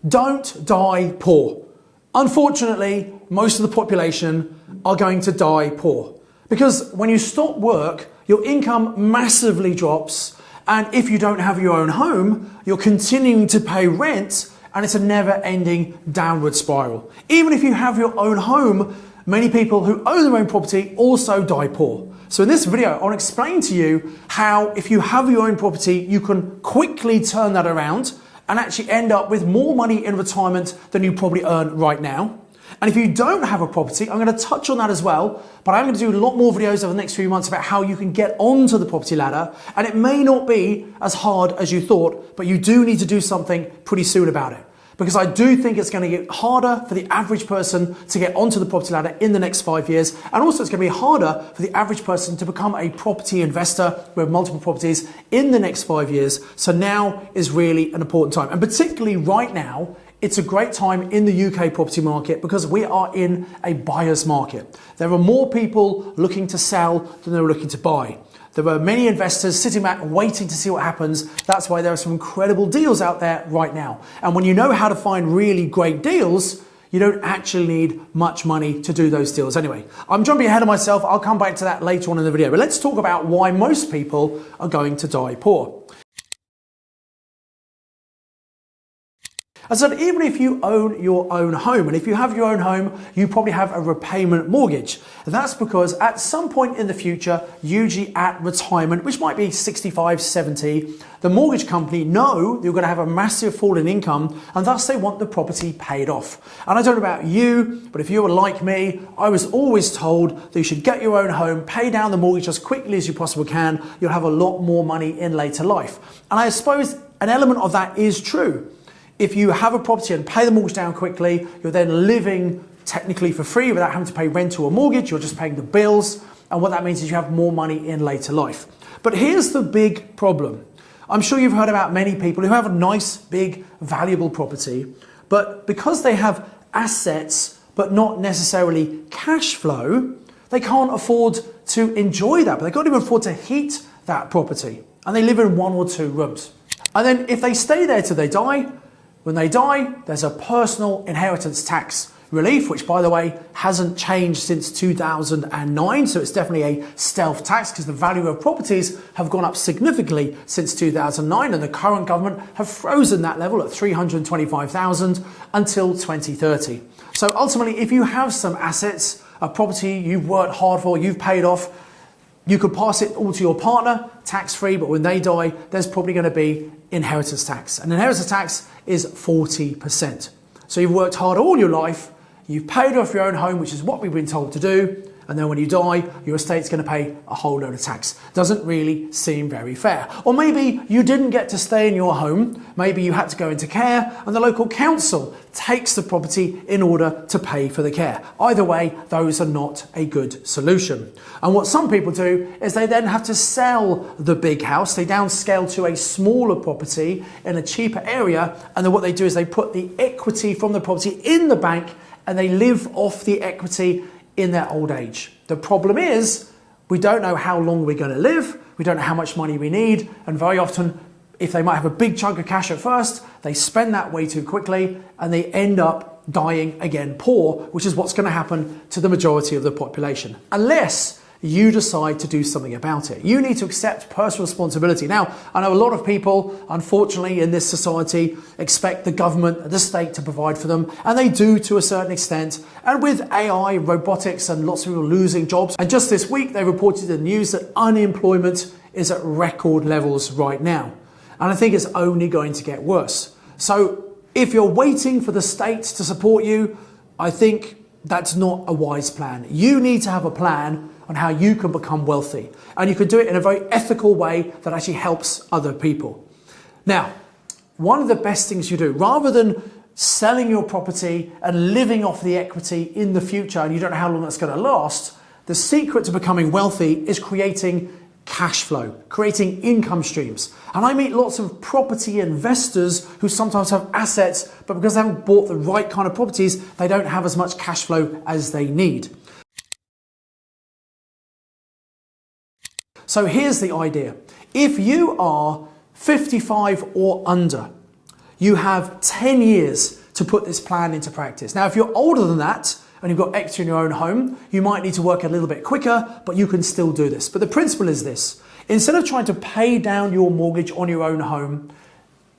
Don't die poor. Unfortunately, most of the population are going to die poor because when you stop work, your income massively drops. And if you don't have your own home, you're continuing to pay rent and it's a never-ending downward spiral. Even if you have your own home, many people who own their own property also die poor. So in this video, I want to explain to you how if you have your own property, you can quickly turn that around and actually end up with more money in retirement than you probably earn right now. And if you don't have a property, I'm going to touch on that as well, but I'm going to do a lot more videos over the next few months about how you can get onto the property ladder. And it may not be as hard as you thought, but you do need to do something pretty soon about it. Because I do think it's going to get harder for the average person to get onto the property ladder in the next 5 years. And also it's going to be harder for the average person to become a property investor with multiple properties in the next 5 years. So now is really an important time. And particularly right now, it's a great time in the UK property market because we are in a buyer's market. There are more people looking to sell than they're looking to buy. There are many investors sitting back waiting to see what happens. That's why there are some incredible deals out there right now. And when you know how to find really great deals, you don't actually need much money to do those deals anyway. I'm jumping ahead of myself. I'll come back to that later on in the video. But let's talk about why most people are going to die poor. I said, even if you own your own home, and if you have your own home, you probably have a repayment mortgage. And that's because at some point in the future, usually at retirement, which might be 65, 70, the mortgage company know you're going to have a massive fall in income, and thus they want the property paid off. And I don't know about you, but if you were like me, I was always told that you should get your own home, pay down the mortgage as quickly as you possibly can. You'll have a lot more money in later life. And I suppose an element of that is true. If you have a property and pay the mortgage down quickly, you're then living technically for free without having to pay rent or a mortgage. You're just paying the bills. And what that means is you have more money in later life. But here's the big problem. I'm sure you've heard about many people who have a nice, big, valuable property, but because they have assets, but not necessarily cash flow, they can't afford to enjoy that, but they can't even afford to heat that property. And they live in 1 or 2 rooms. And then if they stay there till they die, when they die, there's a personal inheritance tax relief, which by the way, hasn't changed since 2009. So it's definitely a stealth tax because the value of properties have gone up significantly since 2009. And the current government have frozen that level at 325,000 until 2030. So ultimately, if you have some assets, a property you've worked hard for, you've paid off, you could pass it all to your partner, tax-free, but when they die, there's probably going to be inheritance tax. And inheritance tax is 40%. So you've worked hard all your life, you've paid off your own home, which is what we've been told to do, and then when you die, your estate's going to pay a whole load of tax. Doesn't really seem very fair. Or maybe you didn't get to stay in your home, maybe you had to go into care, and the local council takes the property in order to pay for the care. Either way, those are not a good solution. And what some people do is they then have to sell the big house, they downscale to a smaller property in a cheaper area, and then what they do is they put the equity from the property in the bank and they live off the equity in their old age. The problem is we don't know how long we're going to live, we don't know how much money we need, and very often if they might have a big chunk of cash at first, they spend that way too quickly and they end up dying again poor, which is what's going to happen to the majority of the population. Unless you decide to do something about it. You need to accept personal responsibility. Now, I know a lot of people, unfortunately, in this society expect the government, the state to provide for them, and they do to a certain extent. And with AI, robotics, and lots of people losing jobs, and just this week they reported in the news that unemployment is at record levels right now. And I think it's only going to get worse. So if you're waiting for the state to support you, I think that's not a wise plan. You need to have a plan on how you can become wealthy. And you can do it in a very ethical way that actually helps other people. Now, one of the best things you do, rather than selling your property and living off the equity in the future, and you don't know how long that's going to last, the secret to becoming wealthy is creating cash flow, creating income streams. And I meet lots of property investors who sometimes have assets, but because they haven't bought the right kind of properties, they don't have as much cash flow as they need. So here's the idea. If you are 55 or under, you have 10 years to put this plan into practice. Now, if you're older than that and you've got equity in your own home, you might need to work a little bit quicker, but you can still do this. But the principle is this: instead of trying to pay down your mortgage on your own home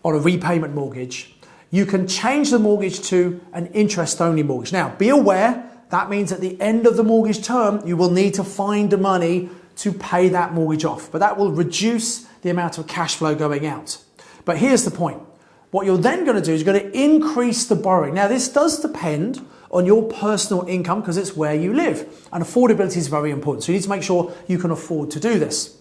on a repayment mortgage, you can change the mortgage to an interest-only mortgage. Now, be aware that means at the end of the mortgage term, you will need to find the money to pay that mortgage off, but that will reduce the amount of cash flow going out. But here's the point. What you're then going to do is you're going to increase the borrowing. Now, this does depend on your personal income because it's where you live, and affordability is very important. So you need to make sure you can afford to do this.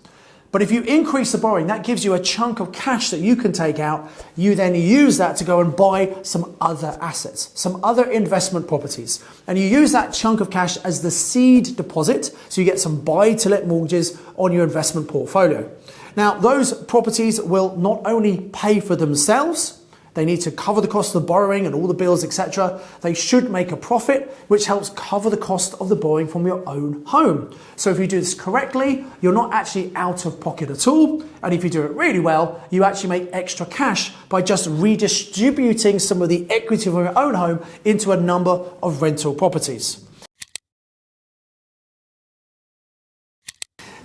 But if you increase the borrowing, that gives you a chunk of cash that you can take out. You then use that to go and buy some other assets, some other investment properties. And you use that chunk of cash as the seed deposit, so you get some buy-to-let mortgages on your investment portfolio. Now, those properties will not only pay for themselves, they need to cover the cost of the borrowing and all the bills, etc. They should make a profit, which helps cover the cost of the borrowing from your own home. So if you do this correctly, you're not actually out of pocket at all. And if you do it really well, you actually make extra cash by just redistributing some of the equity from your own home into a number of rental properties.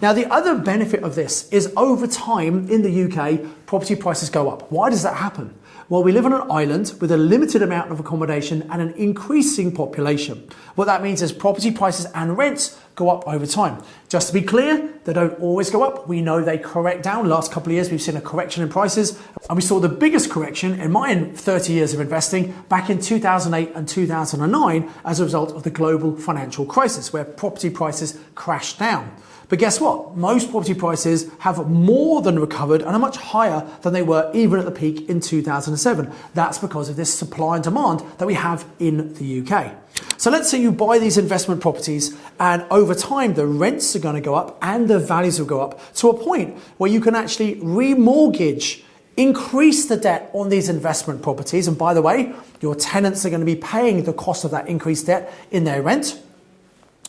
Now, the other benefit of this is over time in the UK, property prices go up. Why does that happen? Well, we live on an island with a limited amount of accommodation and an increasing population. What that means is property prices and rents go up over time. Just to be clear, they don't always go up. We know they correct down. Last couple of years, we've seen a correction in prices, and we saw the biggest correction in my 30 years of investing back in 2008 and 2009 as a result of the global financial crisis, where property prices crashed down. But guess what? Most property prices have more than recovered and are much higher than they were even at the peak in 2007. That's because of this supply and demand that we have in the UK. So let's say you buy these investment properties and over time the rents are going to go up and the values will go up to a point where you can actually remortgage, increase the debt on these investment properties. And by the way, your tenants are going to be paying the cost of that increased debt in their rent.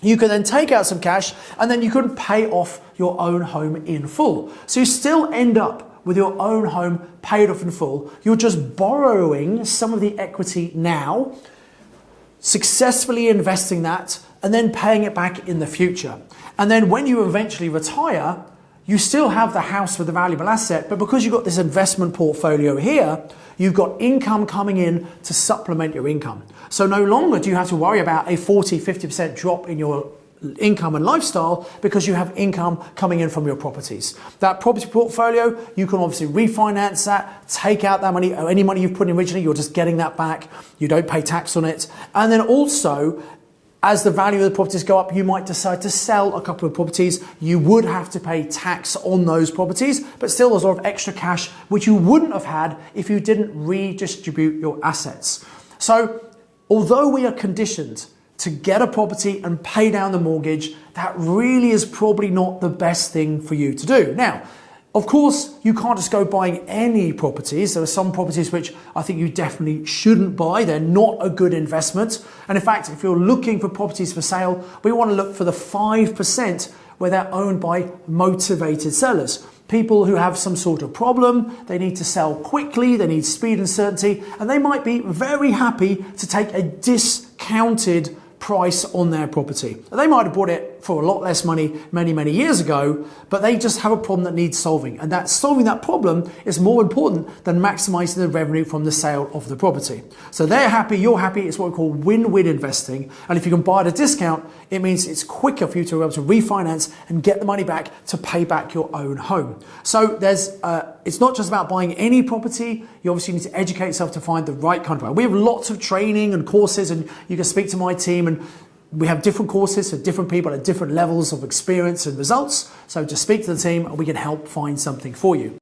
You can then take out some cash and then you can pay off your own home in full. So you still end up with your own home paid off in full. You're just borrowing some of the equity now, successfully investing that, and then paying it back in the future. And then when you eventually retire, you still have the house with a valuable asset, but because you've got this investment portfolio here, you've got income coming in to supplement your income. So no longer do you have to worry about a 40-50% drop in your income and lifestyle because you have income coming in from your properties. That property portfolio, you can obviously refinance that, take out that money, any money you've put in originally, you're just getting that back. You don't pay tax on it. And then also, as the value of the properties go up, you might decide to sell a couple of properties. You would have to pay tax on those properties, but still there's a lot of extra cash, which you wouldn't have had if you didn't redistribute your assets. So although we are conditioned to get a property and pay down the mortgage, that really is probably not the best thing for you to do. Now, of course, you can't just go buying any properties. There are some properties which I think you definitely shouldn't buy. They're not a good investment. And in fact, if you're looking for properties for sale, we want to look for the 5% where they're owned by motivated sellers. People who have some sort of problem, they need to sell quickly, they need speed and certainty, and they might be very happy to take a discounted price on their property. They might have bought it for a lot less money many years ago, but they just have a problem that needs solving. And that solving that problem is more important than maximizing the revenue from the sale of the property. So they're happy, you're happy. It's what we call win-win investing. And if you can buy at a discount, it means it's quicker for you to be able to refinance and get the money back to pay back your own home. So it's not just about buying any property. You obviously need to educate yourself to find the right kind of buyer. We have lots of training and courses, and you can speak to my team, and we have different courses for different people at different levels of experience and results. So just speak to the team and we can help find something for you.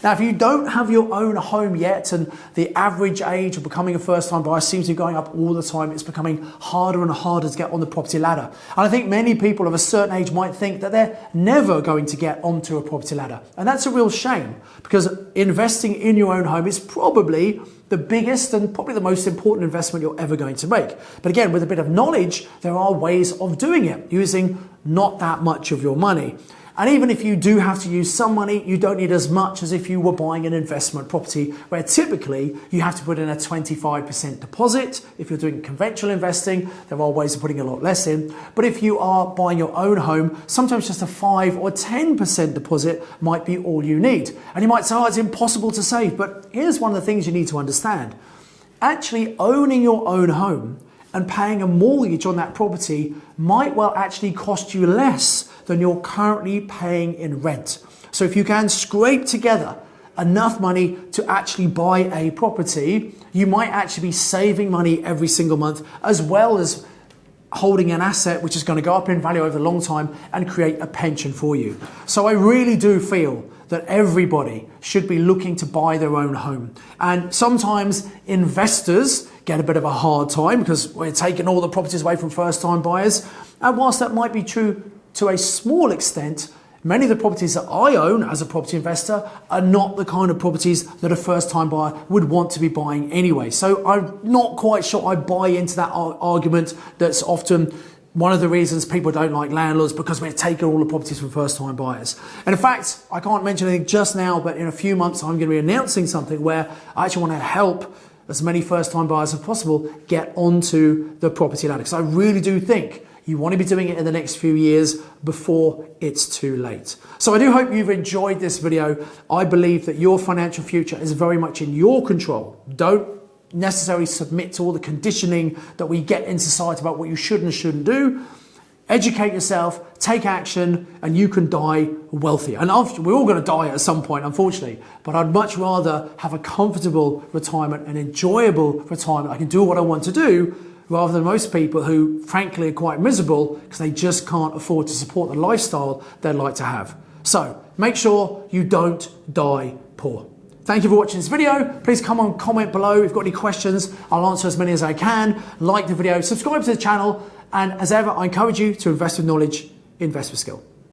Now, if you don't have your own home yet and the average age of becoming a first-time buyer seems to be going up all the time, it's becoming harder and harder to get on the property ladder. And I think many people of a certain age might think that they're never going to get onto a property ladder. And that's a real shame, because investing in your own home is probably the biggest and probably the most important investment you're ever going to make. But again, with a bit of knowledge, there are ways of doing it using not that much of your money. And even if you do have to use some money, you don't need as much as if you were buying an investment property, where typically you have to put in a 25% deposit. If you're doing conventional investing, there are ways of putting a lot less in. But if you are buying your own home, sometimes just a 5 or 10% deposit might be all you need. And you might say, oh, it's impossible to save. But here's one of the things you need to understand. Actually owning your own home and paying a mortgage on that property might well actually cost you less than you're currently paying in rent. So if you can scrape together enough money to actually buy a property, you might actually be saving money every single month, as well as holding an asset which is going to go up in value over a long time and create a pension for you. So I really do feel that everybody should be looking to buy their own home. And sometimes investors get a bit of a hard time because we're taking all the properties away from first-time buyers. And whilst that might be true to a small extent, many of the properties that I own as a property investor are not the kind of properties that a first-time buyer would want to be buying anyway. So I'm not quite sure I buy into that argument that's often one of the reasons people don't like landlords, because we're taking all the properties from first-time buyers. And in fact, I can't mention anything just now, but in a few months I'm going to be announcing something where I actually want to help as many first-time buyers as possible get onto the property ladder. Because I really do think you want to be doing it in the next few years before it's too late. So I do hope you've enjoyed this video. I believe that your financial future is very much in your control. Don't necessarily submit to all the conditioning that we get in society about what you should and shouldn't do. Educate yourself, take action, and you can die wealthy. And we're all going to die at some point, unfortunately, but I'd much rather have a comfortable retirement, an enjoyable retirement. I can do what I want to do, rather than most people who, frankly, are quite miserable because they just can't afford to support the lifestyle they'd like to have. So make sure you don't die poor. Thank you for watching this video. Please come on, comment below. If you've got any questions, I'll answer as many as I can. Like the video, subscribe to the channel, and as ever, I encourage you to invest with knowledge, invest with skill.